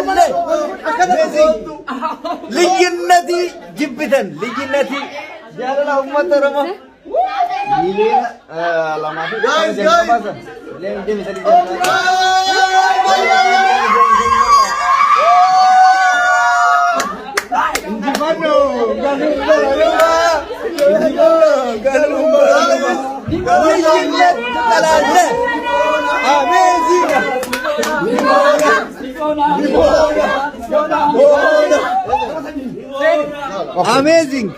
تلالي لينتي جبتن لينتي جالنا أمة رما لينا لما في جايز لين دي مثالي amazing.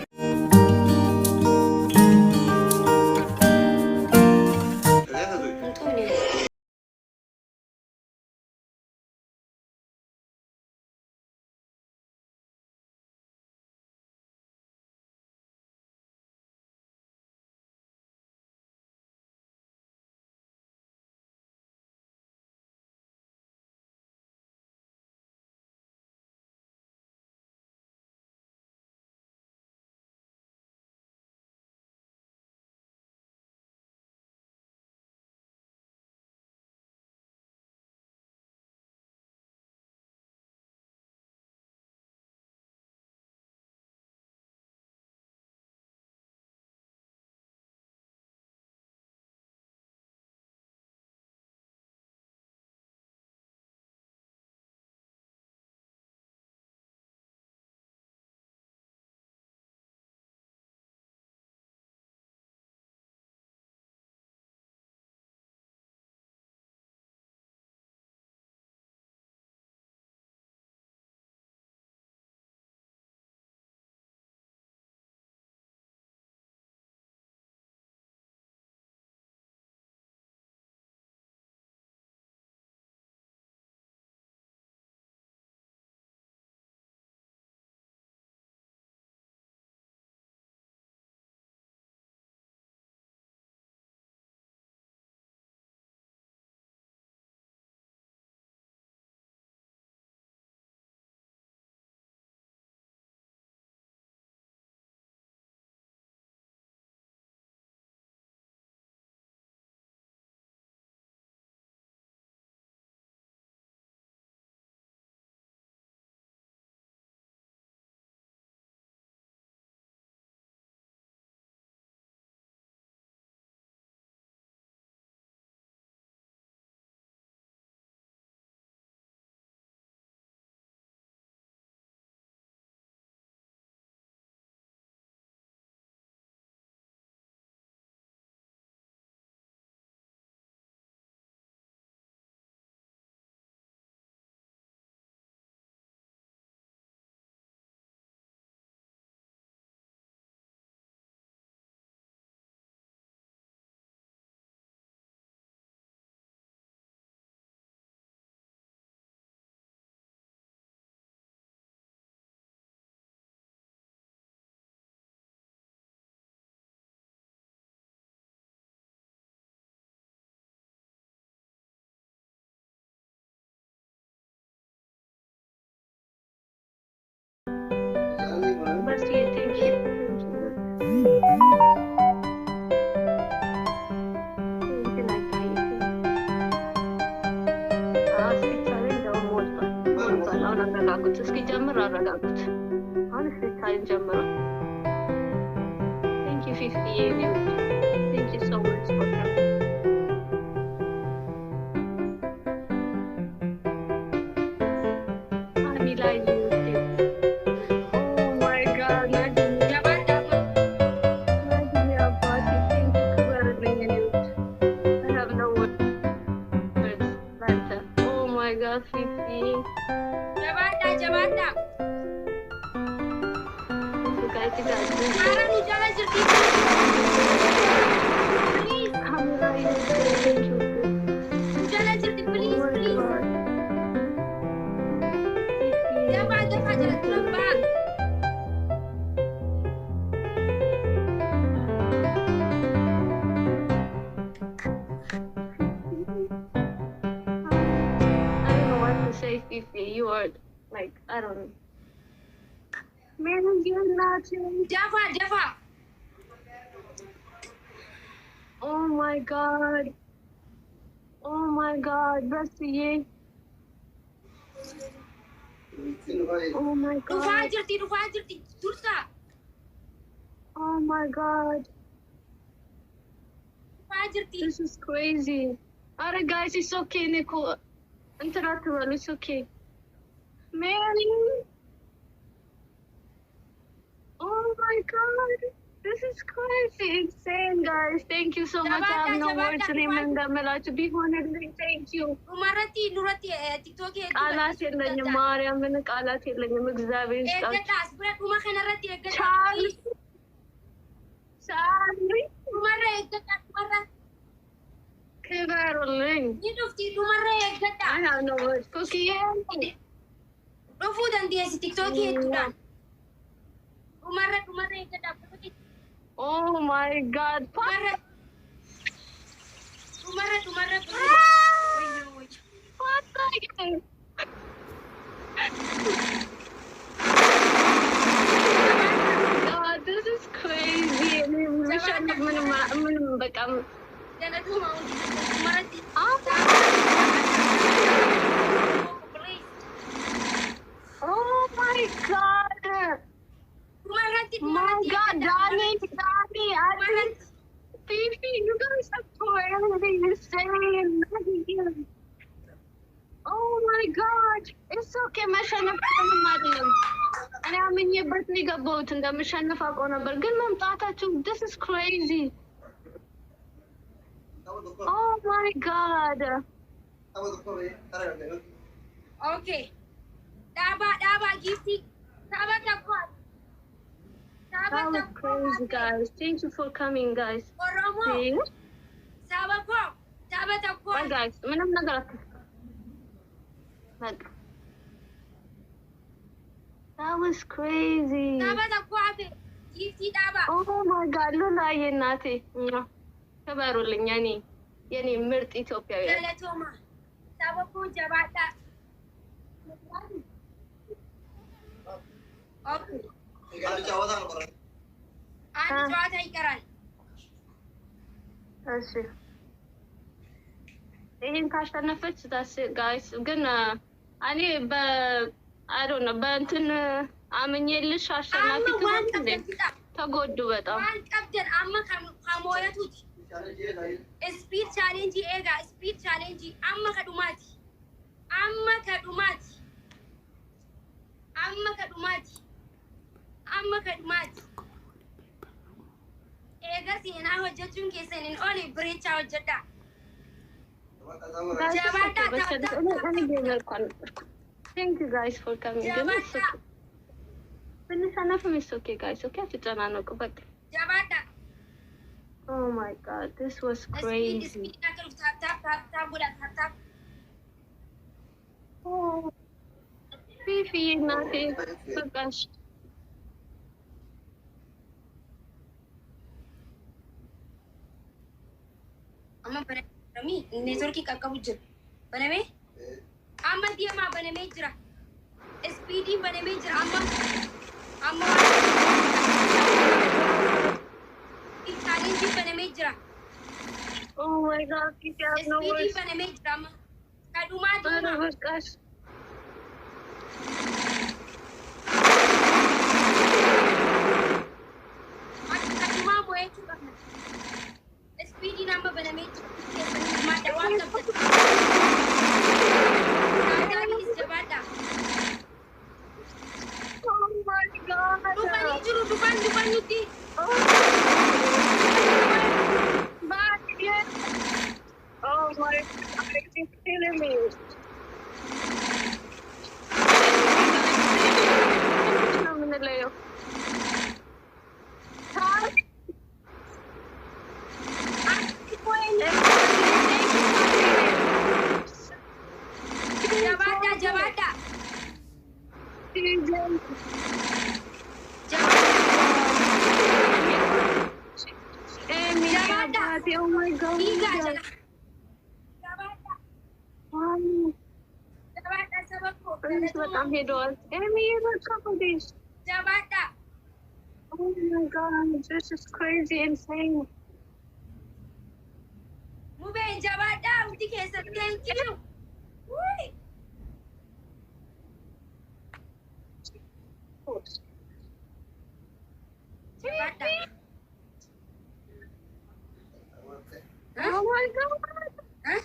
बस ये thank you እስኪ ጀምር አረጋጉት። አሁን እስኪ ታይም ጀምሮ ቴንክ ዩ 50 ዩ ቴንክ ዩ ሶ ማች ፎር I like you. Oh my God, Nadia. Nadia, but you think you were bringing it. I have no words. Lanta. Oh my God, Fifi. Jabata. Suka kita. Sekarang lu jalan jadi. Please. Alhamdulillah ini juga. Jalan jadi please. Jabata fajar terbang. Say Fifi, you are like I don't know. Man, you're not. Java. Oh my God. Oh my God, best ye. Oh my Dhufaa god. jirti dursa. Oh my god. Dhufaa jirti. This is crazy. Alright guys, it's okay, Nico. Interruptible, it's okay. Mary. Oh my god. This is crazy. Insane, guys. Thank you so much. I have no words to name them. To be honestly, thank you. Dhumarratti nurratti tiktookii ቃላት የለኝም ማርያምን ቃላት የለኝም እግዚአብሔር ይስጣችሁ eeggadhaas bira dhuma kanarratti ቻርሊ dhumarra eeggadhaa dhumarra ክበሩልኝ ni dhufti dhumarra eeggadhaa I have no words ኩኪዬ dhufuu dandeessi tiktookii hedduudhaan dhumarra eeggadhaa Oh my god dhumarra what the heck God this is crazy ምንም በቃ Galatuma dhumarratti Oh my god dhumarratti My god, Danny, Fifi, you guys are totally insane. Oh my god, it's okay. መሸነፍ ምንም አይደለም። እኔ አምኜበት ነው የገባሁት እንደምሸነፍ አውቀው ነበር፣ ግን መምጣታችሁ this is crazy. Oh my god. Okay. Dhaba gifti dhaba takwa. That was crazy, guys. Thank you for coming, guys. Oromo. See? Dhaba takwa. Bye, guys. ምንም ነገር አትፍሩ። በቃ That was crazy. Dhaba takwa be. Gifti dhaba. Oh my god, ሉላዬ እናቴ ክበሩልኝ የኔ ምርጥ ኢትዮጵያዊ Galatoma. Dhaba ko jabaadha. Okay. አንድ ጨዋታ ይቀራል። እሺ ይሄን ካሸነፈች ታስ ጋይስ ግን እኔ I don't know በእንትን አመኘልሽ አሸናፊ ትሆንልኝ ተጎዱ በጣም ቀብደን አማ ከሞያቱት ስፒድ ቻሌንጅ ኤጋ ስፒድ ቻሌንጅ አማ ከዱማቲ Eega seenaa hojjechuun keessaniin oli bireechaa hojjedhaa. Thank you guys for coming. It's okay guys, okay? Jabaadha. Oh my god, this was crazy. Speed tap. Oh, Fifi, nothing. Gosh. Amma banami network qaqqabu jira. Baname? Amma diyamaa banamee jira. Speed banamee jira amma challenge banamee jira. Oh my god, Fifi, I have no words. Speed banamee jira amma. Kadumaa Oh my gosh. Kadumaa bu'ee jira. Speed nama banamee jira. Maadda waan qabda. Daadaanis jabaadha. Oh my god. Dhufanii jiru dhufan nuti. Oh my god, it's killing me. Jabaadha. Oh my god. Jabaadha saba ko. በጣም ሄደዋል። Jabaadha. Oh my god, this is crazy insane. Mubeen jabaadha uti keessatti thank you. my God. Huh?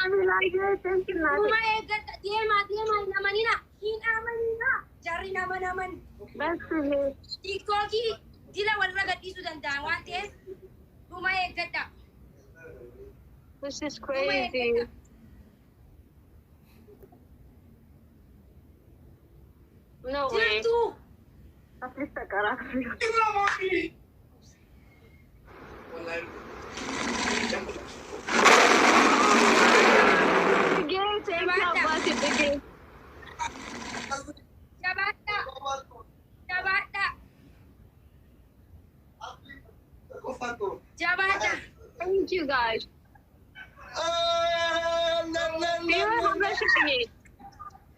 I'm like, thank you, Nati. Uma eeggata deemaa hin amanina jarri naman That's it. tiktookii dila walirra gadhiisuu danda'an waan ta'eef uma eeggadha. This is crazy. No way. Jirtu At least I got off you. Again, take out bucket again. jabaadha jabaadha. Thank you, guys.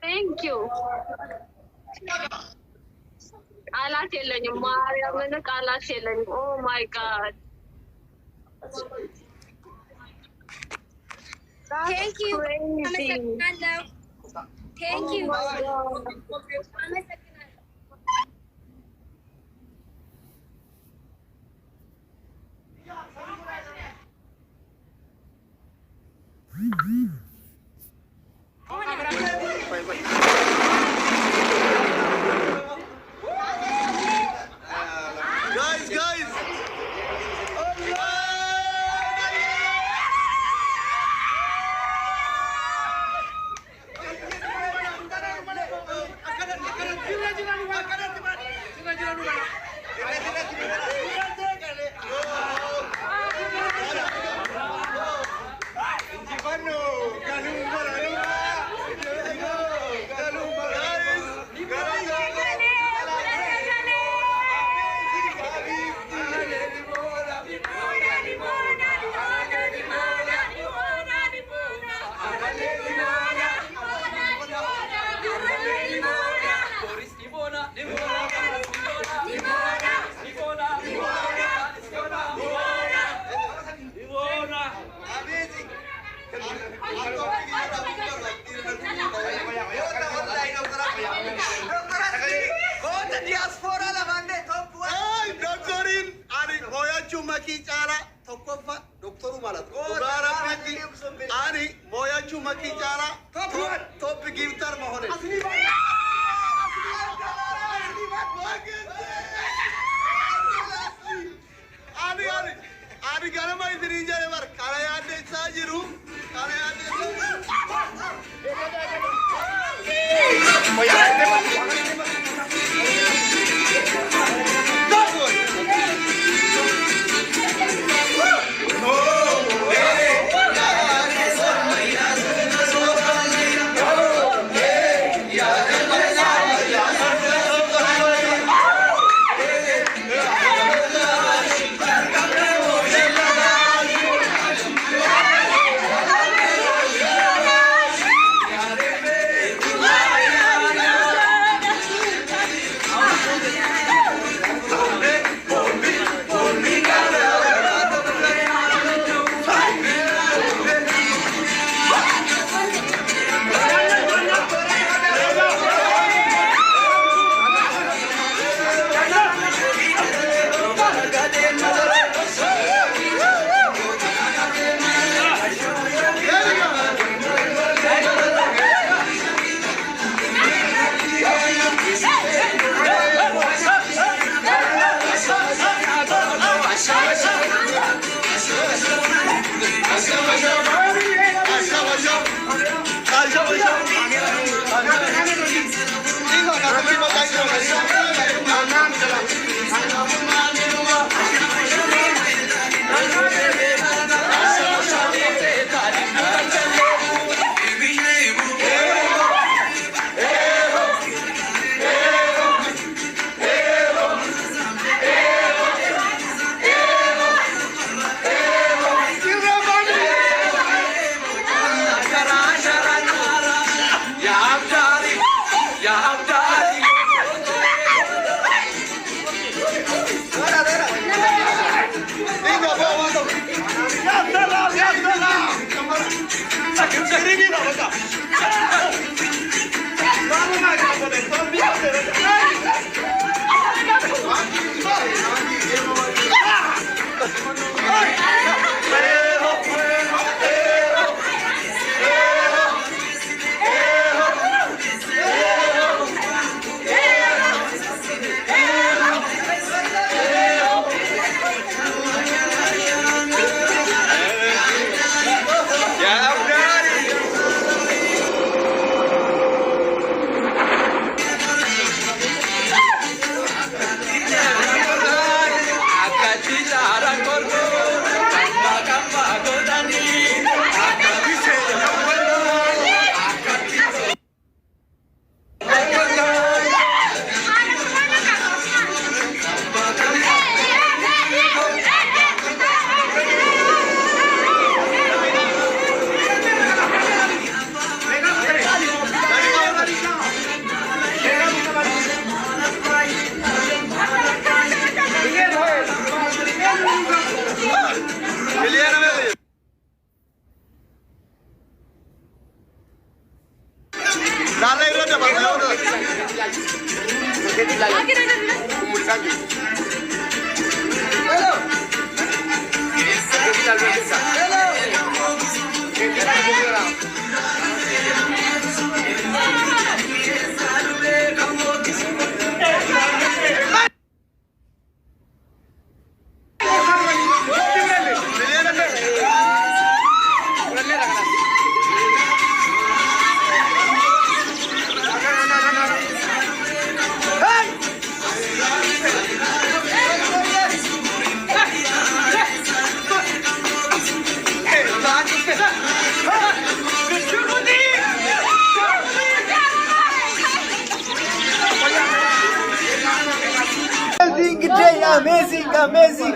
Thank you. ቃላት የለኝም። ማርያምን ቃላት የለኝም። ኦ ማይ ጋድ Thank you. አመሰግናለሁ። Thank you. አመሰግናለሁ።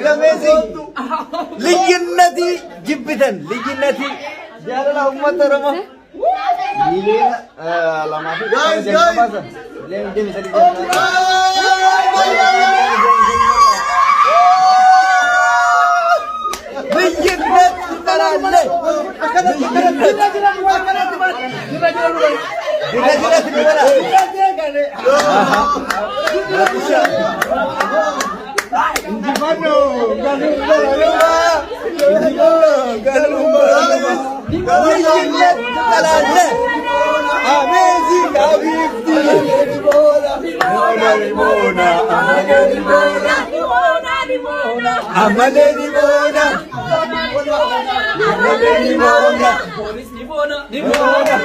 amazing ልዩነቲ ጅብተን ልዩነቲ ያለላ ኡመተ ረማ ሚሊዮን አላማቱ ልዩነት ተላለ Limona